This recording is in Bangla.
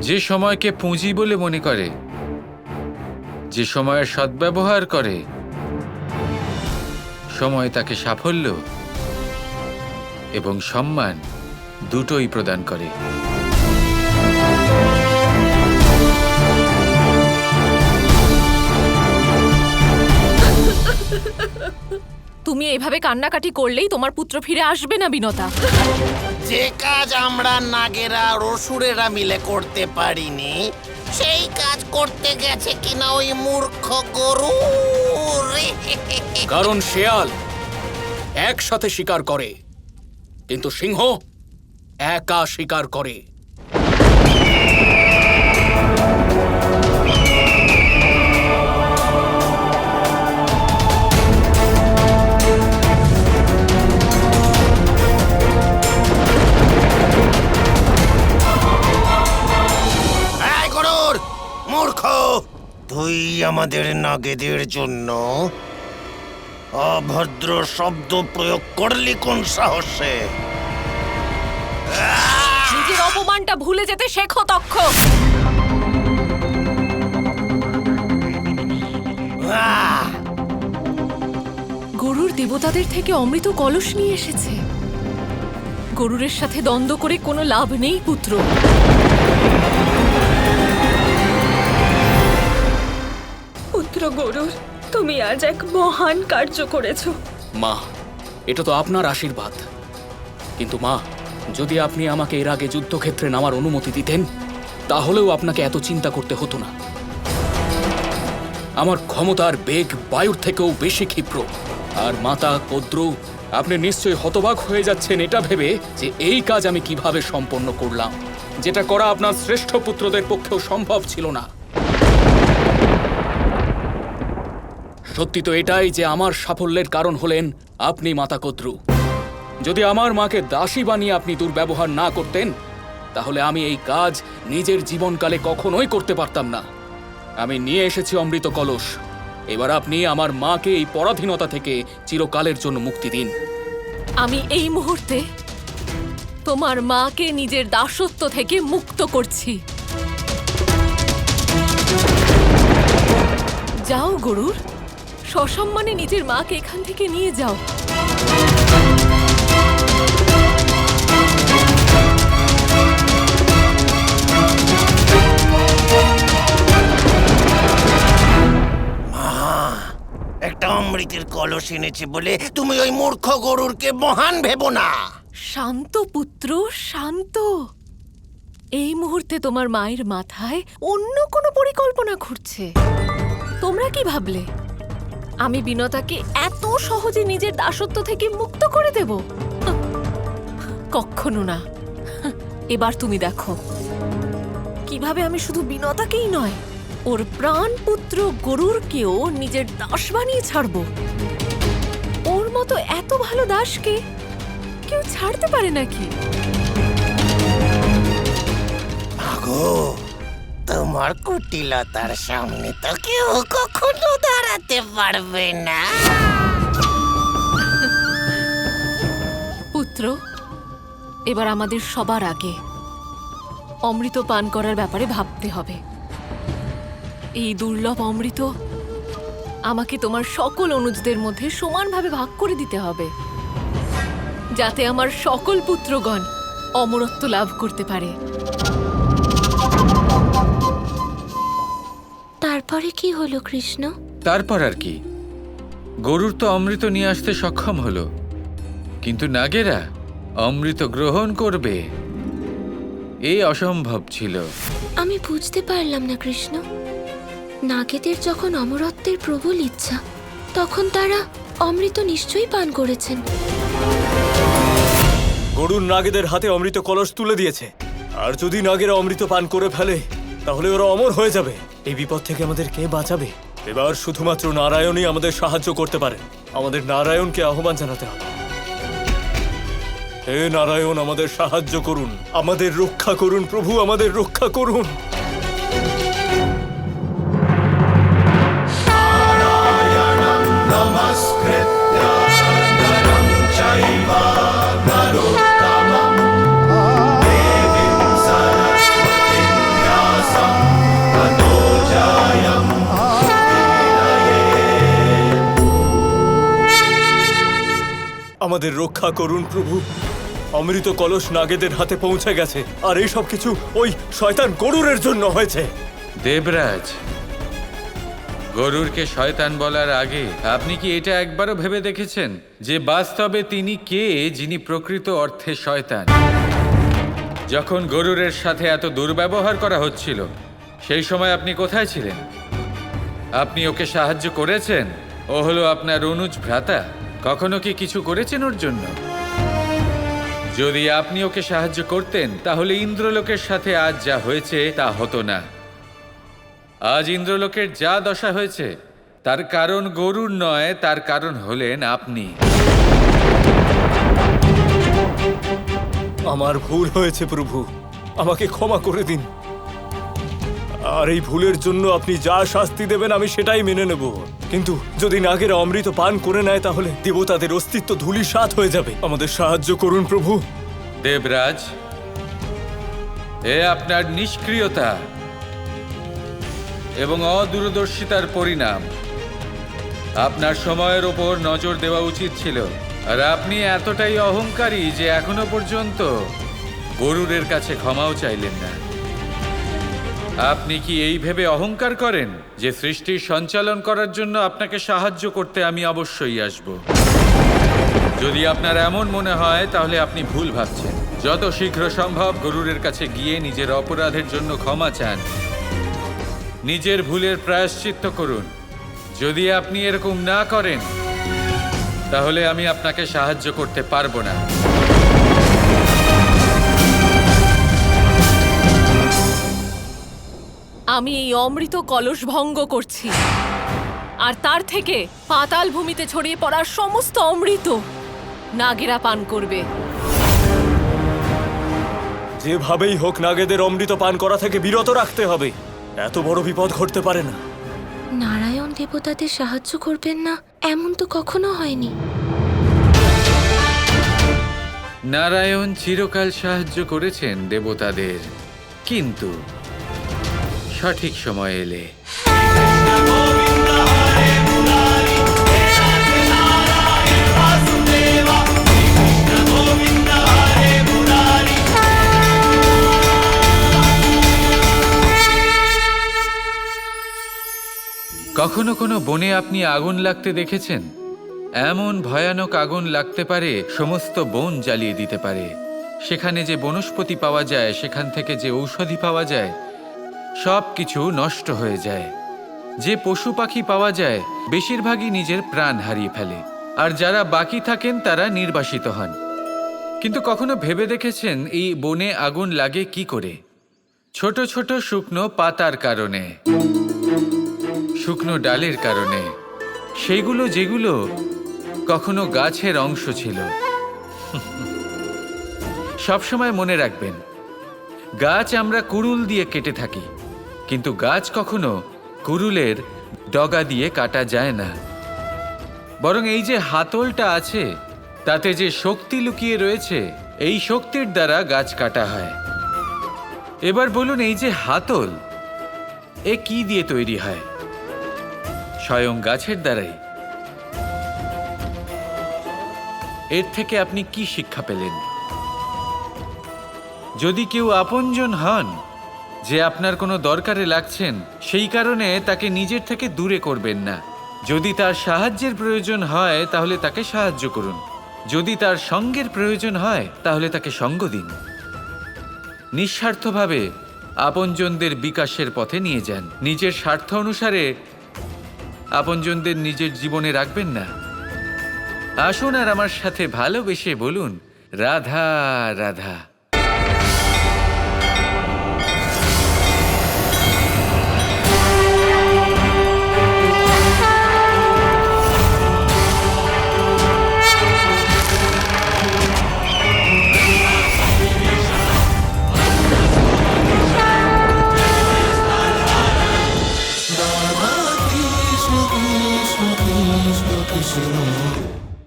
যে সময়কে পুঁজি বলে মনে করে, যে সময়ের সদ্ব্যবহার করে, সময় তাকে সাফল্য এবং সম্মান দুটোই প্রদান করে। তুমি এইভাবে কান্নাকাটি করলেই তোমার পুত্র ফিরে আসবে না বিনতা। যে কাজ আমরা নাগেরা আর অসুরেরা মিলে করতে পারিনি, সেই কাজ করতে গেছে কিনা ওই মূর্খ গরু। কারণ শেয়াল একসাথে শিকার করে, কিন্তু সিংহ একা শিকার করে। এই গরুর মূর্খ, তুই আমাদের নাগেদের জন্য অভদ্র শব্দ প্রয়োগ করলি কোন সাহসে? নিজের অপমানটা ভুলে যেতে শেখো তক্ষক। গরুর দেবতাদের থেকে অমৃত কলস নিয়ে এসেছে। গরুরের সাথে দ্বন্দ্ব করে কোনো লাভ নেই পুত্র। পুত্র গরুর, তুমি আজ এক মহান কার্য করেছো। মা, এটা তো আপনার আশীর্বাদ, কিন্তু মা, যদি আপনি আমাকে এর আগে যুদ্ধক্ষেত্রে নামার অনুমতি দিতেন, তাহলেও আপনাকে এত চিন্তা করতে হতো না। আমার ক্ষমতার বেগ বায়ুর থেকেও বেশি ক্ষিপ্র। আর মাতা কদ্রু, আপনি নিশ্চয়ই হতবাক হয়ে যাচ্ছেন এটা ভেবে যে এই কাজ আমি কিভাবে সম্পন্ন করলাম, যেটা করা আপনার শ্রেষ্ঠ পুত্রদের পক্ষেও সম্ভব ছিল না। সত্যি তো এটাই যে আমার সাফল্যের কারণ হলেন আপনি, মাতা কদ্রু। যদি আমার মাকে দাসী বানিয়ে আপনি দুর্ব্যবহার না করতেন, তাহলে আমি এই কাজ নিজের জীবনকালে কখনোই করতে পারতাম না। আমি নিয়ে এসেছি অমৃত কলস। এবার আপনি আমার মাকে এই পরাধীনতা থেকে চিরকালের জন্য মুক্তি দিন। আমি এই মুহূর্তে তোমার মাকে নিজের দাসত্ব থেকে মুক্ত করছি। যাও গরুর, সসম্মানে নিজের মাকে এখান থেকে নিয়ে যাও। একটা অমৃতের কলস এনেছে বলে তুমি ওই মূর্খ গরুরকে মহান ভেবো না। শান্ত পুত্র, শান্ত। এই মুহূর্তে তোমার মায়ের মাথায় অন্য কোনো পরিকল্পনা ঘুরছে। তোমরা কি ভাবলে আমি বিনতাকে এত সহজে নিজের দাসত্ব থেকে মুক্ত করে দেব? কখনো না। এবার তুমি দেখো কিভাবে আমি শুধু বিনতাকেই নয়, ওর প্রাণ পুত্র গরুরকেও নিজের দাস বানিয়ে ছাড়বো। ওর মতো এত ভালো দাসকে কেউ ছাড়তে পারে নাকি? আগো, তোমার কুটিলতার সামনে তো কেউ কখনো দাঁড়াতে পারবে না। পুত্র, এবার আমাদের সবার আগে অমৃত পান করার ব্যাপারে ভাবতে হবে। এই দুর্লভ অমৃত আমাকে তোমার সকল অনুজদের মধ্যে সমানভাবে ভাগ করে দিতে হবে, যাতে আমার সকল পুত্রগণ অমরত্ব লাভ করতে পারে। তারপরে কি হলো কৃষ্ণ? তারপর আর কি, গরুর তো অমৃত নিয়ে আসতে সক্ষম হলো, কিন্তু নাগেরা অমৃত গ্রহণ করবে এই অসম্ভব ছিল। আমি বুঝতে পারলাম না কৃষ্ণ। নাগেদের যখন অমরত্বের প্রবল ইচ্ছা, তখন তারা অমৃত নিশ্চয়ই পান করেছেন। গরুর নাগেদের হাতে অমৃত কলস তুলে দিয়েছে, আর যদি নাগেরা অমৃত পান করে ফেলে তাহলে ওরা অমর হয়ে যাবে। এই বিপদ থেকে আমাদের কে বাঁচাবে? এবার শুধুমাত্র নারায়ণই আমাদের সাহায্য করতে পারেন। আমাদের নারায়ণকে আহ্বান জানাতে হবে। হে নারায়ণ, আমাদের সাহায্য করুন, আমাদের রক্ষা করুন প্রভু, আমাদের রক্ষা করুন। আমাদের রক্ষা করুন প্রভু। অমৃত কলস নাগেদের হাতে পৌঁছে গেছে, আর এই সব কিছু ওই শয়তান গরুরের জন্য হয়েছে। দেবরাজ, গরুরকে শয়তান বলার আগে আপনি কি এটা একবারও ভেবে দেখেছেন যে বাস্তবে তিনি কে, যিনি প্রকৃত অর্থে শয়তান? যখন গরুরের সাথে এত দুর্ব্যবহার করা হচ্ছিল সেই সময় আপনি কোথায় ছিলেন? আপনি ওকে সাহায্য করেছেন? ও হলো আপনার অনুজ ভ্রাতা। কখনো কি কিছু করেছেন ওর জন্য? যদি আপনি ওকে সাহায্য করতেন তাহলে ইন্দ্রলোকের সাথে আজ যা হয়েছে তা হতো না। আজ ইন্দ্রলোকের যা দশা হয়েছে তার কারণ গরুর নয়, তার কারণ হলেন আপনি। আমার ভুল হয়েছে প্রভু, আমাকে ক্ষমা করে দিন। আর এই ভুলের জন্য আপনি যা শাস্তি দেবেন আমি সেটাই মেনে নেব। কিন্তু যদি নাগেরা অমৃত পান করে নেয় তাহলে দেবতাদের অস্তিত্ব ধূলিসাৎ হয়ে যাবে। আমাদের সাহায্য করুন প্রভু। দেবরাজ, এ আপনার নিষ্ক্রিয়তা এবং অদূরদর্শিতার পরিণাম। আপনার সময়ের ওপর নজর দেওয়া উচিত ছিল, আর আপনি এতটাই অহংকারী যে এখনো পর্যন্ত গরুরের কাছে ক্ষমাও চাইলেন না। আপনি কি এই ভেবে অহংকার করেন যে সৃষ্টির সঞ্চালন করার জন্য আপনাকে সাহায্য করতে আমি অবশ্যই আসব? যদি আপনার এমন মনে হয় তাহলে আপনি ভুল ভাবছেন। যত শীঘ্র সম্ভব গরুরের কাছে গিয়ে নিজের অপরাধের জন্য ক্ষমা চান, নিজের ভুলের প্রায়শ্চিত্ত করুন। যদি আপনি এরকম না করেন তাহলে আমি আপনাকে সাহায্য করতে পারবো না। আমি এই অমৃত কলস ভঙ্গ করছি, আর তার থেকে পাতাল ভূমিতে ছড়িয়ে পড়া সমস্ত অমৃত নাগেরা পান করবে। যেভাবেই হোক নাগেদের অমৃত পান করা থেকে বিরত রাখতে হবে। এত বড় বিপদ ঘটতে পারে না। নারায়ণ দেবতাদের সাহায্য করবেন না এমন তো কখনো হয়নি। নারায়ণ চিরকাল সাহায্য করেছেন দেবতাদের, কিন্তু সঠিক সময় এলে। কখনো কোনো বনে আপনি আগুন লাগতে দেখেছেন? এমন ভয়ানক আগুন লাগতে পারে সমস্ত বন জ্বালিয়ে দিতে পারে। সেখানে যে বনস্পতি পাওয়া যায়, সেখান থেকে যে ঔষধি পাওয়া যায়, সব কিছু নষ্ট হয়ে যায়। যে পশু পাখি পাওয়া যায় বেশিরভাগই নিজের প্রাণ হারিয়ে ফেলে, আর যারা বাকি থাকেন তারা নির্বাসিত হন। কিন্তু কখনো ভেবে দেখেছেন এই বনে আগুন লাগে কি করে? ছোট ছোট শুকনো পাতার কারণে, শুকনো ডালের কারণে, সেইগুলো যেগুলো কখনো গাছের অংশ ছিল। সবসময় মনে রাখবেন, গাছ আমরা কুড়ুল দিয়ে কেটে থাকি, কিন্তু গাছ কখনো কুড়ুলের ডগা দিয়ে কাটা যায় না। বরং এই যে হাতলটা আছে তাতে যে শক্তি লুকিয়ে রয়েছে, এই শক্তির দ্বারা গাছ কাটা হয়। এবার বলুন, এই যে হাতল, এ কি দিয়ে তৈরি হয়? স্বয়ং গাছের দ্বারাই। এর থেকে আপনি কি শিক্ষা পেলেন? যদি কেউ আপনজন হন, যে আপনার কোনো দরকারে লাগছেন, সেই কারণে তাকে নিজের থেকে দূরে করবেন না। যদি তার সাহায্যের প্রয়োজন হয় তাহলে তাকে সাহায্য করুন। যদি তার সঙ্গের প্রয়োজন হয় তাহলে তাকে সঙ্গ দিন। নিঃস্বার্থভাবে আপনজনদের বিকাশের পথে নিয়ে যান। নিজের স্বার্থ অনুসারে আপনজনদের নিজের জীবনে রাখবেন না। আসুন আর আমার সাথে ভালোবেসে বলুন, রাধা রাধা।